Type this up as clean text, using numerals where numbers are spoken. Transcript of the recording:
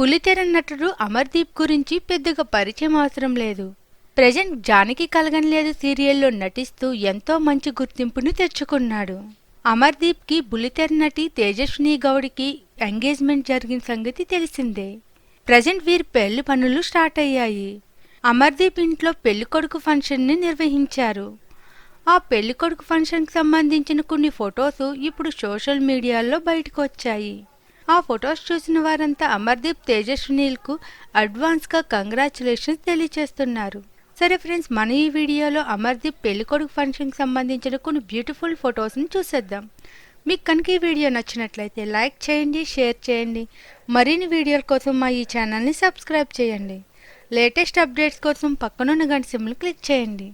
పులితెర నటుడు అమర్దీప్ గురించి పెద్దగా పరిచయం అవసరం లేదు. ప్రెజెంట్ జానకి కలగనలేదు సీరియల్లో నటిస్తూ ఎంతో మంచి గుర్తింపును తెచ్చుకున్నాడు. అమర్దీప్కి బుల్లితెర నటి తేజస్విని గౌడ్కి ఎంగేజ్మెంట్ జరిగిన సంగతి తెలిసిందే. ప్రెజెంట్ వీరి పెళ్లి పనులు స్టార్ట్ అయ్యాయి. అమర్దీప్ ఇంట్లో పెళ్లికొడుకు ఫంక్షన్ని నిర్వహించారు. ఆ పెళ్లికొడుకు ఫంక్షన్కి సంబంధించిన కొన్ని ఫొటోస్ ఇప్పుడు సోషల్ మీడియాలో బయటకు వచ్చాయి. ఆ ఫొటోస్ చూసిన వారంతా అమర్దీప్ తేజస్వినిలకు అడ్వాన్స్గా కంగ్రాచులేషన్స్ తెలియచేస్తున్నారు. సరే ఫ్రెండ్స్, మన ఈ వీడియోలో అమర్దీప్ పెళ్లికొడుకు ఫంక్షన్కి సంబంధించిన కొన్ని బ్యూటిఫుల్ ఫొటోస్ని చూసేద్దాం. మీకు కనుక ఈ వీడియో నచ్చినట్లయితే లైక్ చేయండి, షేర్ చేయండి. మరిన్ని వీడియోల కోసం మా ఈ ఛానల్ని సబ్స్క్రైబ్ చేయండి. లేటెస్ట్ అప్డేట్స్ కోసం పక్కనున్న గంట సింబల్ క్లిక్ చేయండి.